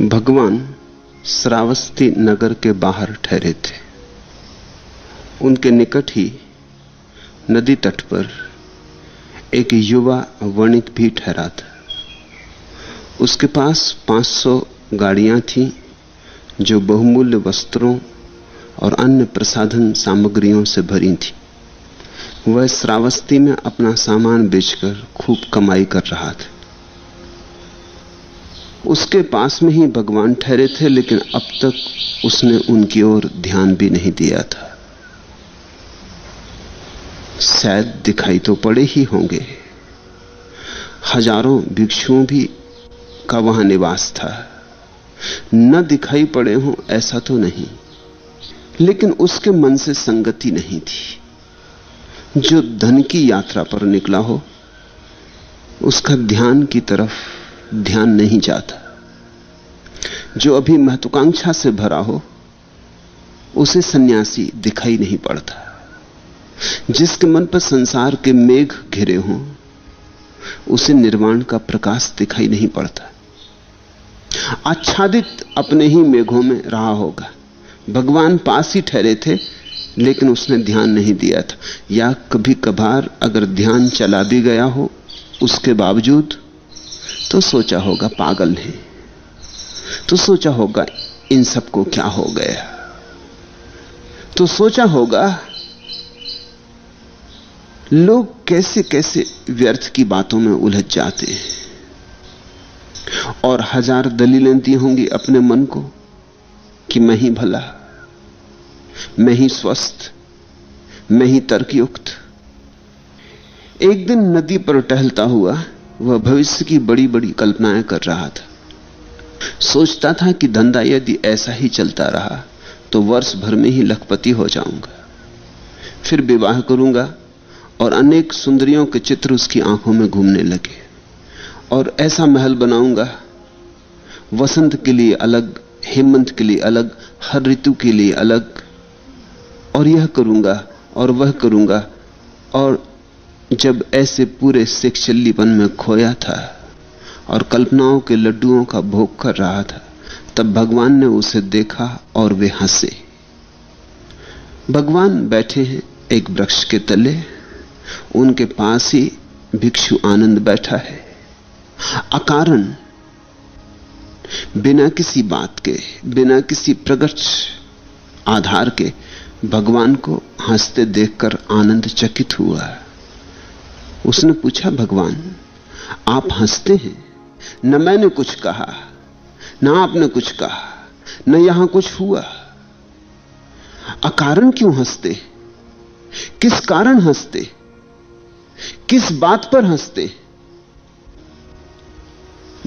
भगवान श्रावस्ती नगर के बाहर ठहरे थे। उनके निकट ही नदी तट पर एक युवा वणिक भी ठहरा था। उसके पास 500 गाड़ियां थीं जो बहुमूल्य वस्त्रों और अन्य प्रसाधन सामग्रियों से भरी थी। वह श्रावस्ती में अपना सामान बेचकर खूब कमाई कर रहा था। उसके पास में ही भगवान ठहरे थे, लेकिन अब तक उसने उनकी ओर ध्यान भी नहीं दिया था। शायद दिखाई तो पड़े ही होंगे। हजारों भिक्षुओं भी का वहां निवास था। न दिखाई पड़े हों ऐसा तो नहीं, लेकिन उसके मन से संगति नहीं थी। जो धन की यात्रा पर निकला हो, उसका ध्यान की तरफ ध्यान नहीं जाता। जो अभी महत्वाकांक्षा से भरा हो, उसे सन्यासी दिखाई नहीं पड़ता। जिसके मन पर संसार के मेघ घिरे हों, उसे निर्वाण का प्रकाश दिखाई नहीं पड़ता। आच्छादित अपने ही मेघों में रहा होगा। भगवान पास ही ठहरे थे, लेकिन उसने ध्यान नहीं दिया था। या कभी कभार अगर ध्यान चला भी गया हो उसके बावजूद, तो सोचा होगा पागल है, तो सोचा होगा इन सबको क्या हो गया, तो सोचा होगा लोग कैसे कैसे व्यर्थ की बातों में उलझ जाते हैं। और हजार दलीलें दी होंगी अपने मन को कि मैं ही भला, मैं ही स्वस्थ, मैं ही तर्कयुक्त। एक दिन नदी पर टहलता हुआ वह भविष्य की बड़ी बड़ी कल्पनाएं कर रहा था। सोचता था कि धंधा यदि ऐसा ही चलता रहा तो वर्ष भर में ही लखपति हो जाऊंगा, फिर विवाह करूंगा और अनेक सुंदरियों के चित्र उसकी आंखों में घूमने लगे, और ऐसा महल बनाऊंगा, वसंत के लिए अलग, हेमंत के लिए अलग, हर ऋतु के लिए अलग, और यह करूंगा और वह करूंगा। और जब ऐसे पूरे सेक्चुअलीपन में खोया था और कल्पनाओं के लड्डुओं का भोग कर रहा था, तब भगवान ने उसे देखा और वे हंसे। भगवान बैठे हैं एक वृक्ष के तले, उनके पास ही भिक्षु आनंद बैठा है। अकारण, बिना किसी बात के, बिना किसी प्रकट आधार के भगवान को हंसते देखकर आनंद चकित हुआ। उसने पूछा, भगवान आप हंसते हैं? न मैंने कुछ कहा, न आपने कुछ कहा, न यहां कुछ हुआ। अकारण क्यों हंसते? किस कारण हंसते? किस बात पर हंसते?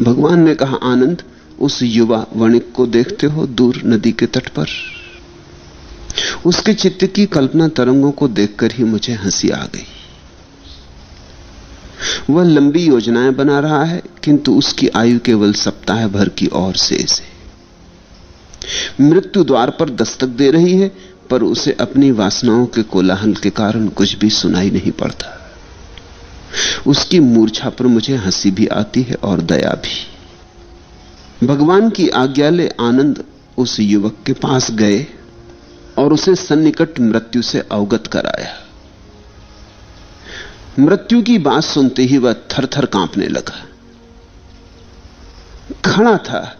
भगवान ने कहा, आनंद, उस युवा वणिक को देखते हो दूर नदी के तट पर? उसके चित्त की कल्पना तरंगों को देखकर ही मुझे हंसी आ गई। वह लंबी योजनाएं बना रहा है, किंतु उसकी आयु केवल सप्ताह भर की और शेष है। मृत्यु द्वार पर दस्तक दे रही है, पर उसे अपनी वासनाओं के कोलाहल के कारण कुछ भी सुनाई नहीं पड़ता। उसकी मूर्छा पर मुझे हंसी भी आती है और दया भी। भगवान की आज्ञा ले आनंद उस युवक के पास गए और उसे सन्निकट मृत्यु से अवगत कराया। मृत्यु की बात सुनते ही वह थर-थर कांपने लगा। खड़ा था,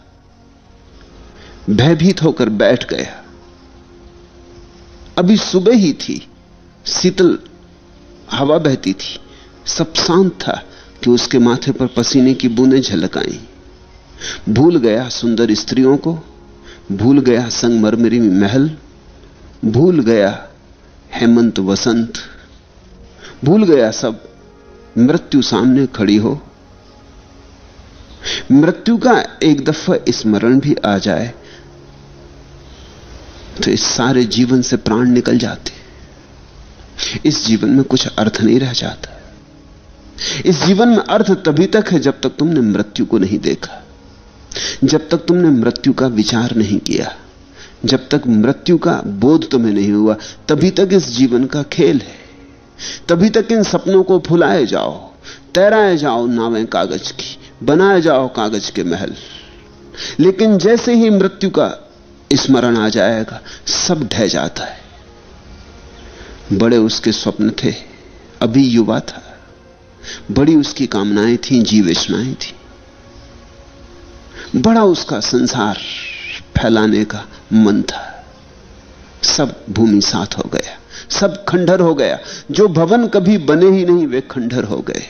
भयभीत होकर बैठ गया। अभी सुबह ही थी, शीतल हवा बहती थी, सब शांत था कि उसके माथे पर पसीने की बूंदें झलक आईं। भूल गया सुंदर स्त्रियों को, भूल गया संगमरमरी महल, भूल गया हेमंत वसंत, भूल गया सब। मृत्यु सामने खड़ी हो, मृत्यु का एक दफा स्मरण भी आ जाए तो इस सारे जीवन से प्राण निकल जाते। इस जीवन में कुछ अर्थ नहीं रह जाता। इस जीवन में अर्थ तभी तक है जब तक तुमने मृत्यु को नहीं देखा, जब तक तुमने मृत्यु का विचार नहीं किया, जब तक मृत्यु का बोध तुम्हें नहीं हुआ, तभी तक इस जीवन का खेल है। तभी तक इन सपनों को फुलाए जाओ, तैराए जाओ नावें कागज की, बनाए जाओ कागज के महल। लेकिन जैसे ही मृत्यु का स्मरण आ जाएगा, सब ढह जाता है। बड़े उसके स्वप्न थे, अभी युवा था, बड़ी उसकी कामनाएं थी, जीवेशनाएं थी, बड़ा उसका संसार फैलाने का मन था। सब भूमि सात हो गया, सब खंडहर हो गया। जो भवन कभी बने ही नहीं वे खंडहर हो गए,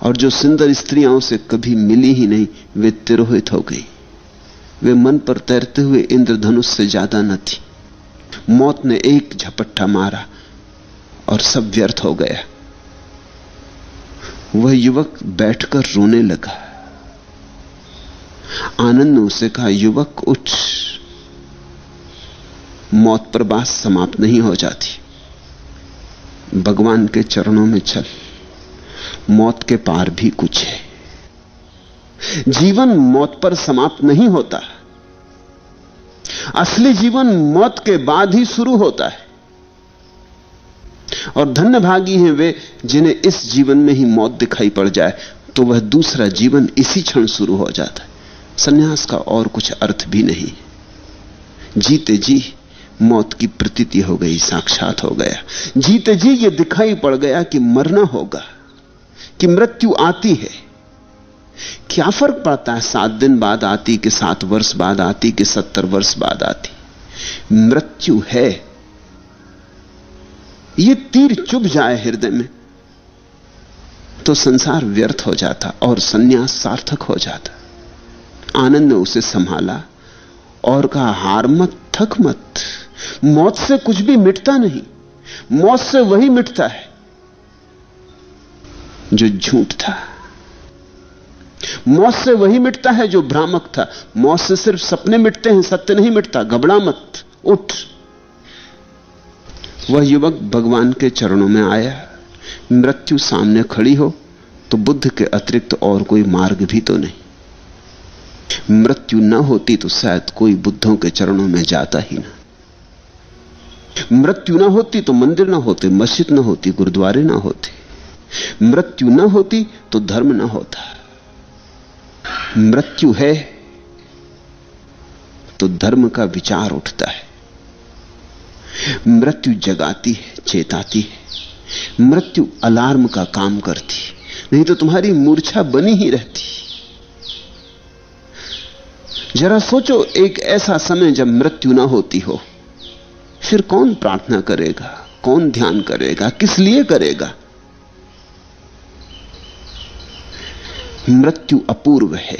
और जो सुंदर स्त्रियां उसे कभी मिली ही नहीं वे तिरोहित हो गई। वे मन पर तैरते हुए इंद्रधनुष से ज्यादा न थी। मौत ने एक झपट्टा मारा और सब व्यर्थ हो गया। वह युवक बैठकर रोने लगा। आनंद ने उसे कहा, युवक उठ, मौत पर बात समाप्त नहीं हो जाती। भगवान के चरणों में चल, मौत के पार भी कुछ है। जीवन मौत पर समाप्त नहीं होता, असली जीवन मौत के बाद ही शुरू होता है। और धन्यभागी हैं वे जिन्हें इस जीवन में ही मौत दिखाई पड़ जाए, तो वह दूसरा जीवन इसी क्षण शुरू हो जाता है। संन्यास का और कुछ अर्थ भी नहीं। जीते जी मौत की प्रतीति हो गई, साक्षात हो गया। जीते जी ये दिखाई पड़ गया कि मरना होगा, कि मृत्यु आती है। क्या फर्क पड़ता है 7 दिन बाद आती, कि 7 वर्ष बाद आती, कि 70 वर्ष बाद आती? मृत्यु है। ये तीर चुभ जाए हृदय में तो संसार व्यर्थ हो जाता और संन्यास सार्थक हो जाता। आनंद ने उसे संभाला और कहा, हार मत, थक मत। मौत से कुछ भी मिटता नहीं। मौत से वही मिटता है जो झूठ था। मौत से वही मिटता है जो भ्रामक था। मौत से सिर्फ सपने मिटते हैं, सत्य नहीं मिटता। घबरा मत, उठ। वह युवक भगवान के चरणों में आया। मृत्यु सामने खड़ी हो तो बुद्ध के अतिरिक्त और कोई मार्ग भी तो नहीं। मृत्यु न होती तो शायद कोई बुद्धों के चरणों में जाता ही ना। मृत्यु न होती तो मंदिर ना होते, मस्जिद ना होती, गुरुद्वारे ना होते। मृत्यु न होती तो धर्म ना होता। मृत्यु है तो धर्म का विचार उठता है। मृत्यु जगाती है, चेताती है। मृत्यु अलार्म का काम करती, नहीं तो तुम्हारी मूर्छा बनी ही रहती। जरा सोचो, एक ऐसा समय जब मृत्यु ना होती हो, फिर कौन प्रार्थना करेगा, कौन ध्यान करेगा, किस लिए करेगा? मृत्यु अपूर्व है।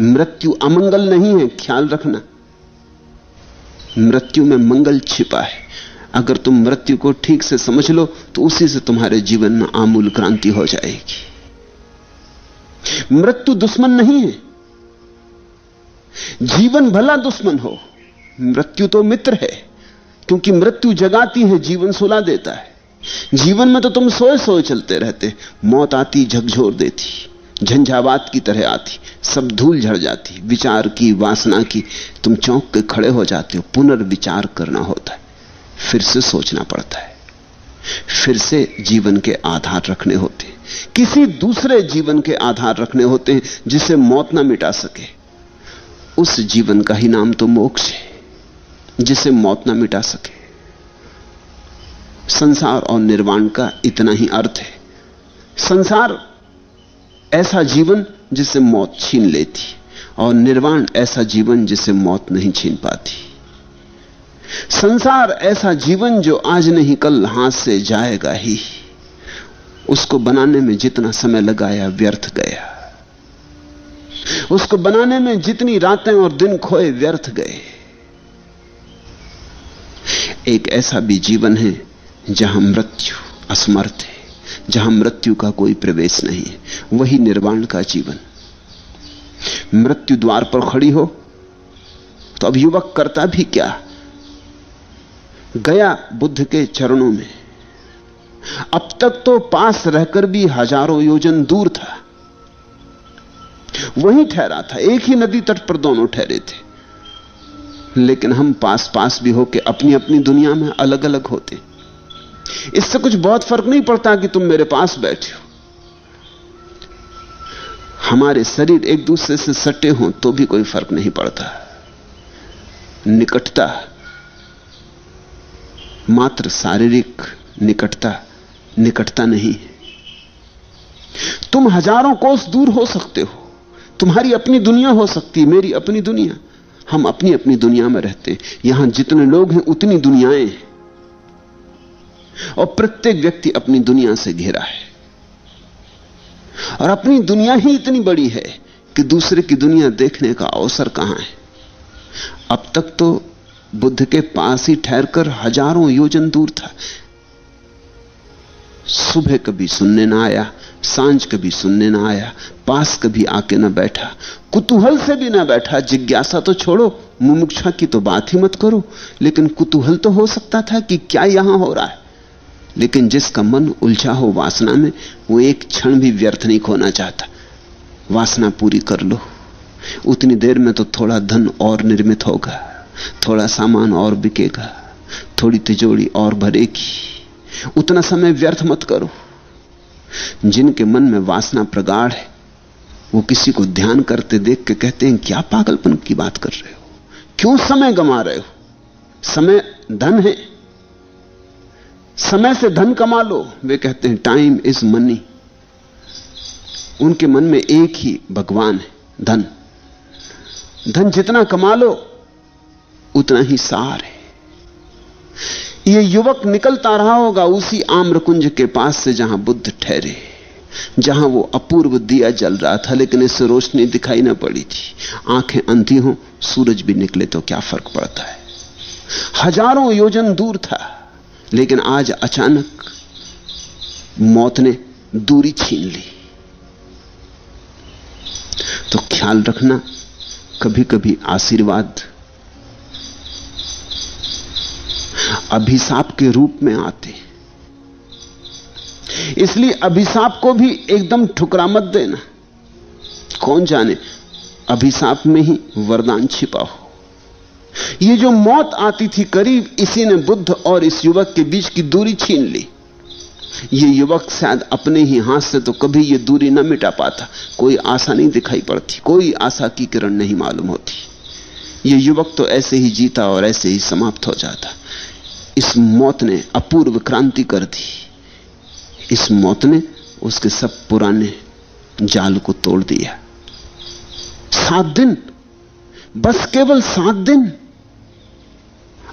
मृत्यु अमंगल नहीं है, ख्याल रखना। मृत्यु में मंगल छिपा है। अगर तुम मृत्यु को ठीक से समझ लो तो उसी से तुम्हारे जीवन में आमूल क्रांति हो जाएगी। मृत्यु दुश्मन नहीं है। जीवन भला दुश्मन हो, मृत्यु तो मित्र है, क्योंकि मृत्यु जगाती है, जीवन सुला देता है। जीवन में तो तुम सोए सोए चलते रहते। मौत आती, झकझोर देती, झंझावात की तरह आती, सब धूल झड़ जाती, विचार की, वासना की। तुम चौंक के खड़े हो जाते हो। पुनर्विचार करना होता है, फिर से सोचना पड़ता है, फिर से जीवन के आधार रखने होते हैं। किसी दूसरे जीवन के आधार रखने होते हैं जिसे मौत ना मिटा सके। उस जीवन का ही नाम तो मोक्ष है, जिसे मौत ना मिटा सके। संसार और निर्वाण का इतना ही अर्थ है। संसार ऐसा जीवन जिसे मौत छीन लेती, और निर्वाण ऐसा जीवन जिसे मौत नहीं छीन पाती। संसार ऐसा जीवन जो आज नहीं कल हाथ से जाएगा ही। उसको बनाने में जितना समय लगाया व्यर्थ गया। उसको बनाने में जितनी रातें और दिन खोए व्यर्थ गए। एक ऐसा भी जीवन है जहां मृत्यु असमर्थ है, जहां मृत्यु का कोई प्रवेश नहीं है। वही निर्वाण का जीवन। मृत्यु द्वार पर खड़ी हो तो अब युवक करता भी क्या? गया बुद्ध के चरणों में। अब तक तो पास रहकर भी हजारों योजन दूर था, वहीं ठहरा था। एक ही नदी तट पर दोनों ठहरे थे, लेकिन हम पास पास भी होके अपनी अपनी दुनिया में अलग अलग होते। इससे कुछ बहुत फर्क नहीं पड़ता कि तुम मेरे पास बैठे हो। हमारे शरीर एक दूसरे से सटे हों तो भी कोई फर्क नहीं पड़ता। निकटता, मात्र शारीरिक निकटता नहीं है। तुम हजारों कोस दूर हो सकते हो, तुम्हारी अपनी दुनिया हो सकती है, मेरी अपनी दुनिया, हम अपनी अपनी दुनिया में रहते हैं। यहां जितने लोग हैं उतनी दुनियाएं हैं, और प्रत्येक व्यक्ति अपनी दुनिया से घिरा है, और अपनी दुनिया ही इतनी बड़ी है कि दूसरे की दुनिया देखने का अवसर कहां है। अब तक तो बुद्ध के पास ही ठहरकर हजारों योजन दूर था। सुबह कभी सुनने ना आया, सांझ कभी सुनने ना आया, पास कभी आके ना बैठा, कुतूहल से भी ना बैठा। जिज्ञासा तो छोड़ो, मुमुक्षा की तो बात ही मत करो, लेकिन कुतूहल तो हो सकता था कि क्या यहां हो रहा है। लेकिन जिसका मन उलझा हो वासना में, वो एक क्षण भी व्यर्थ नहीं खोना चाहता। वासना पूरी कर लो, उतनी देर में तो थोड़ा धन और निर्मित होगा, थोड़ा सामान और बिकेगा, थोड़ी तिजोरी और भरेगी। उतना समय व्यर्थ मत करो। जिनके मन में वासना प्रगाढ़ है, वो किसी को ध्यान करते देख के कहते हैं, क्या पागलपन की बात कर रहे हो, क्यों समय गंवा रहे हो? समय धन है, समय से धन कमा लो। वे कहते हैं टाइम इज मनी। उनके मन में एक ही भगवान है, धन। धन जितना कमा लो उतना ही सार है। यह युवक निकलता रहा होगा उसी आम्रकुंज के पास से जहां बुद्ध ठहरे, जहां वो अपूर्व दिया जल रहा था, लेकिन इससे रोशनी दिखाई ना पड़ी थी। आंखें अंधी हो, सूरज भी निकले तो क्या फर्क पड़ता है। हजारों योजन दूर था, लेकिन आज अचानक मौत ने दूरी छीन ली। तो ख्याल रखना, कभी कभी आशीर्वाद अभिशाप के रूप में आते, इसलिए अभिशाप को भी एकदम ठुकरा मत देना। कौन जाने अभिशाप में ही वरदान छिपा हो। ये जो मौत आती थी करीब, इसी ने बुद्ध और इस युवक के बीच की दूरी छीन ली। ये युवक शायद अपने ही हाथ से तो कभी ये दूरी न मिटा पाता। कोई आशा नहीं दिखाई पड़ती, कोई आशा की किरण नहीं मालूम होती। ये युवक तो ऐसे ही जीता और ऐसे ही समाप्त हो जाता। इस मौत ने अपूर्व क्रांति कर दी। इस मौत ने उसके सब पुराने जाल को तोड़ दिया। 7 दिन, बस केवल 7 दिन।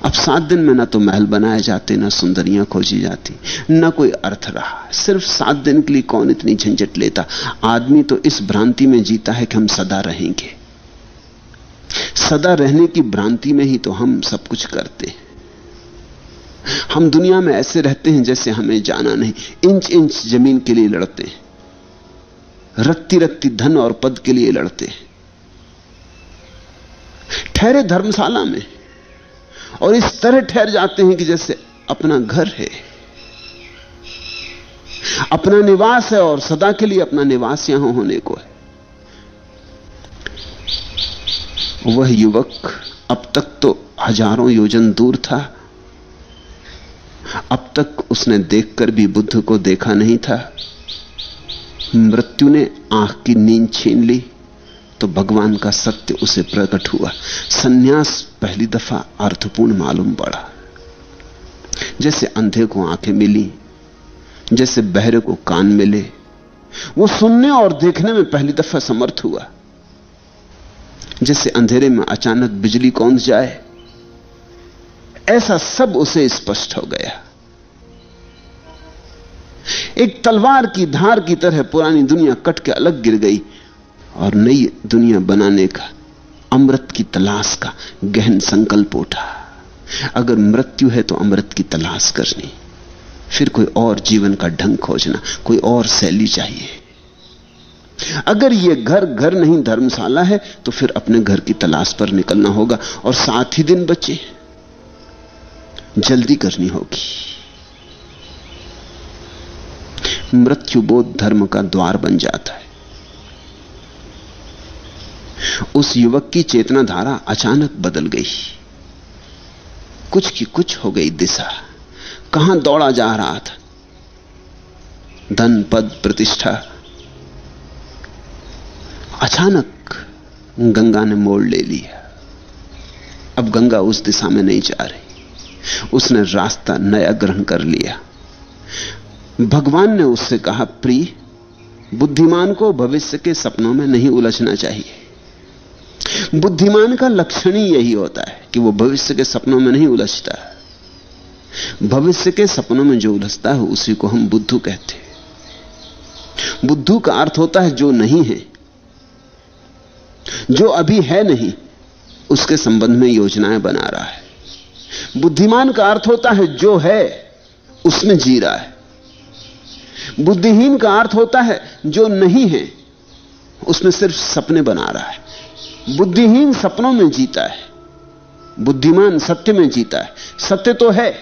अब 7 दिन में ना तो महल बनाए जाते, ना सुंदरियां खोजी जाती, ना कोई अर्थ रहा। सिर्फ 7 दिन के लिए कौन इतनी झंझट लेता। आदमी तो इस भ्रांति में जीता है कि हम सदा रहेंगे। सदा रहने की भ्रांति में ही तो हम सब कुछ करते हैं। हम दुनिया में ऐसे रहते हैं जैसे हमें जाना नहीं। इंच इंच जमीन के लिए लड़ते हैं, रत्ती रत्ती धन और पद के लिए लड़ते हैं। ठहरे धर्मशाला में और इस तरह ठहर जाते हैं कि जैसे अपना घर है, अपना निवास है, और सदा के लिए अपना निवास यहां होने को है। वह युवक अब तक तो हजारों योजन दूर था। अब तक उसने देखकर भी बुद्ध को देखा नहीं था। मृत्यु ने आंख की नींद छीन ली तो भगवान का सत्य उसे प्रकट हुआ। सन्यास पहली दफा अर्थपूर्ण मालूम पड़ा। जैसे अंधे को आंखें मिली, जैसे बहरे को कान मिले, वो सुनने और देखने में पहली दफा समर्थ हुआ। जैसे अंधेरे में अचानक बिजली कौंध जाए, ऐसा सब उसे स्पष्ट हो गया। एक तलवार की धार की तरह पुरानी दुनिया कट के अलग गिर गई और नई दुनिया बनाने का, अमृत की तलाश का गहन संकल्प उठा। अगर मृत्यु है तो अमृत की तलाश करनी, फिर कोई और जीवन का ढंग खोजना, कोई और शैली चाहिए। अगर यह घर नहीं धर्मशाला है तो फिर अपने घर की तलाश पर निकलना होगा। और 7 ही दिन बचे, जल्दी करनी होगी। मृत्यु बोध धर्म का द्वार बन जाता है। उस युवक की चेतना धारा अचानक बदल गई। कुछ की कुछ हो गई दिशा। कहां दौड़ा जा रहा था? धन, पद, प्रतिष्ठा, अचानक गंगा ने मोड़ ले लिया। अब गंगा उस दिशा में नहीं जा रही, उसने रास्ता नया ग्रहण कर लिया। भगवान ने उससे कहा, प्रिय, बुद्धिमान को भविष्य के सपनों में नहीं उलझना चाहिए। बुद्धिमान का लक्षण ही यही होता है कि वो भविष्य के सपनों में नहीं उलझता। भविष्य के सपनों में जो उलझता है उसी को हम बुद्धू कहते हैं। बुद्धू का अर्थ होता है जो नहीं है, जो अभी है नहीं, उसके संबंध में योजनाएं बना रहा है। बुद्धिमान का अर्थ होता है जो है उसमें जी रहा है। बुद्धिहीन का अर्थ होता है जो नहीं है उसमें सिर्फ सपने बना रहा है। बुद्धिहीन सपनों में जीता है, बुद्धिमान सत्य में जीता है। सत्य तो है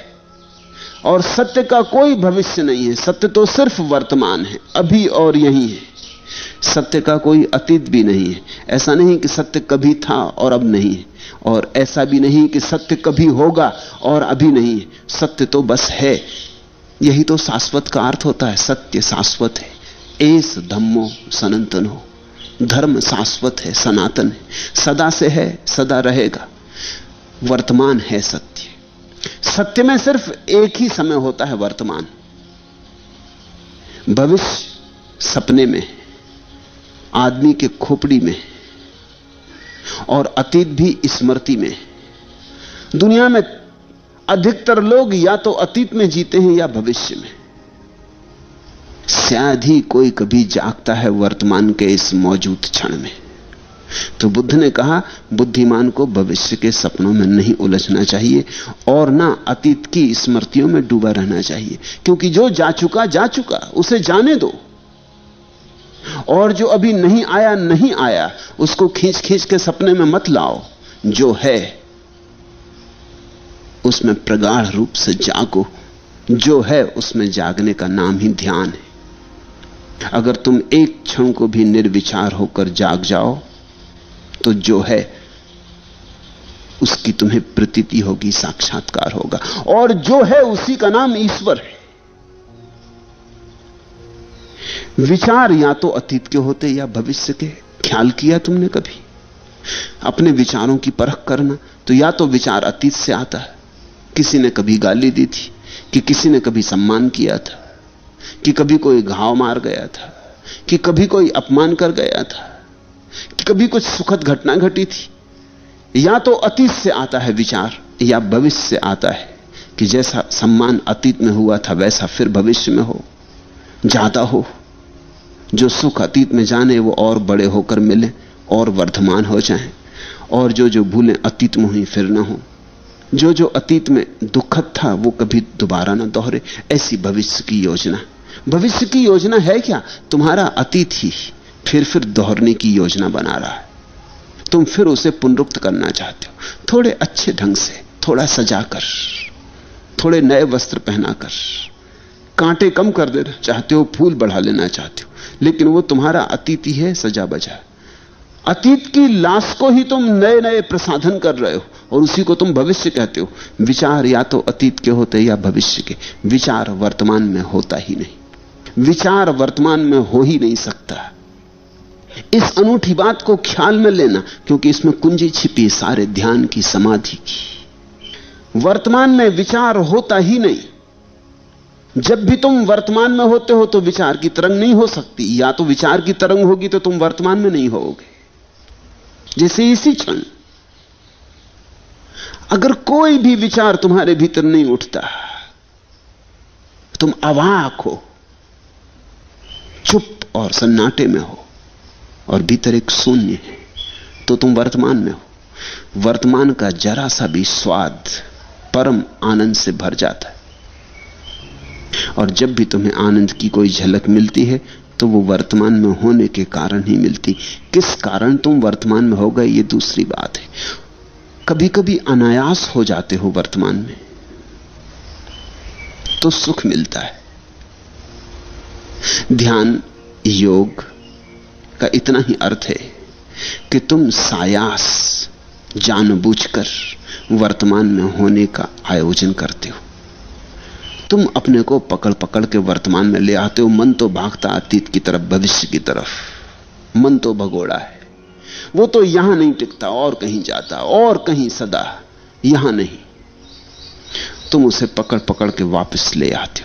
और सत्य का कोई भविष्य नहीं है, सत्य तो सिर्फ वर्तमान है, अभी और यही है। सत्य का कोई अतीत भी नहीं है। ऐसा नहीं कि सत्य कभी था और अब नहीं है, और ऐसा भी नहीं कि सत्य कभी होगा और अभी नहीं है। सत्य तो बस है। यही तो शाश्वत का अर्थ होता है। सत्य शाश्वत है। एस धम्मो सनातनो, धर्म शाश्वत है, सनातन है, सदा से है, सदा रहेगा। वर्तमान है सत्य। सत्य में सिर्फ एक ही समय होता है, वर्तमान। भविष्य सपने में, आदमी के खोपड़ी में, और अतीत भी स्मृति में। दुनिया में अधिकतर लोग या तो अतीत में जीते हैं या भविष्य में। शायद ही कोई कभी जागता है वर्तमान के इस मौजूद क्षण में। तो बुद्ध ने कहा, बुद्धिमान को भविष्य के सपनों में नहीं उलझना चाहिए और ना अतीत की स्मृतियों में डूबा रहना चाहिए, क्योंकि जो जा चुका उसे जाने दो। और जो अभी नहीं आया उसको खींच खींच के सपने में मत लाओ। जो है उसमें प्रगाढ़ रूप से जागो। जो है उसमें जागने का नाम ही ध्यान है। अगर तुम एक क्षण को भी निर्विचार होकर जाग जाओ तो जो है उसकी तुम्हें प्रतीति होगी, साक्षात्कार होगा। और जो है उसी का नाम ईश्वर है। विचार या तो अतीत के होते या भविष्य के। ख्याल किया तुमने कभी अपने विचारों की परख करना? तो या तो विचार अतीत से आता है, किसी ने कभी गाली दी थी, कि किसी ने कभी सम्मान किया था, कि कभी कोई घाव मार गया था, कि कभी कोई अपमान कर गया था, कि कभी कुछ सुखद घटना घटी थी। या तो अतीत से आता है विचार, या भविष्य से आता है कि जैसा सम्मान अतीत में हुआ था वैसा फिर भविष्य में हो, ज्यादा हो। जो सुख अतीत में जाने वो और बड़े होकर मिले और वर्धमान हो जाएं, और जो भूलें अतीत में हुई फिर ना हो। जो अतीत में दुखद था वो कभी दोबारा ना दोहरे। ऐसी भविष्य की योजना। भविष्य की योजना है क्या? तुम्हारा अतीत ही फिर दोहरने की योजना बना रहा है। तुम फिर उसे पुनरुक्त करना चाहते हो, थोड़े अच्छे ढंग से, थोड़ा सजाकर, थोड़े नए वस्त्र पहनाकर। कांटे कम कर देना चाहते हो, फूल बढ़ा लेना चाहते हो, लेकिन वो तुम्हारा अतीत ही है, सजा बजा। अतीत की लाश को ही तुम नए नए प्रसाधन कर रहे हो और उसी को तुम भविष्य कहते हो। विचार या तो अतीत के होते या भविष्य के। विचार वर्तमान में होता ही नहीं। विचार वर्तमान में हो ही नहीं सकता। इस अनूठी बात को ख्याल में लेना, क्योंकि इसमें कुंजी छिपी सारे ध्यान की, समाधि की। वर्तमान में विचार होता ही नहीं। जब भी तुम वर्तमान में होते हो तो विचार की तरंग नहीं हो सकती। या तो विचार की तरंग होगी तो तुम वर्तमान में नहीं होगे। जैसे इसी क्षण अगर कोई भी विचार तुम्हारे भीतर नहीं उठता, तुम अवाक हो, चुप और सन्नाटे में हो और भीतर एक शून्य है, तो तुम वर्तमान में हो। वर्तमान का जरा सा भी स्वाद परम आनंद से भर जाता है। और जब भी तुम्हें आनंद की कोई झलक मिलती है तो वो वर्तमान में होने के कारण ही मिलती। किस कारण तुम वर्तमान में हो गए ये दूसरी बात है। कभी कभी अनायास हो जाते हो वर्तमान में तो सुख मिलता है। ध्यान योग का इतना ही अर्थ है कि तुम सायास जानबूझकर वर्तमान में होने का आयोजन करते हो। तुम अपने को पकड़ पकड़ के वर्तमान में ले आते हो। मन तो भागता अतीत की तरफ, भविष्य की तरफ। मन तो भगोड़ा है, वो तो यहां नहीं टिकता, और कहीं जाता, और कहीं सदा, यहां नहीं। तुम उसे पकड़ पकड़ के वापस ले आते हो।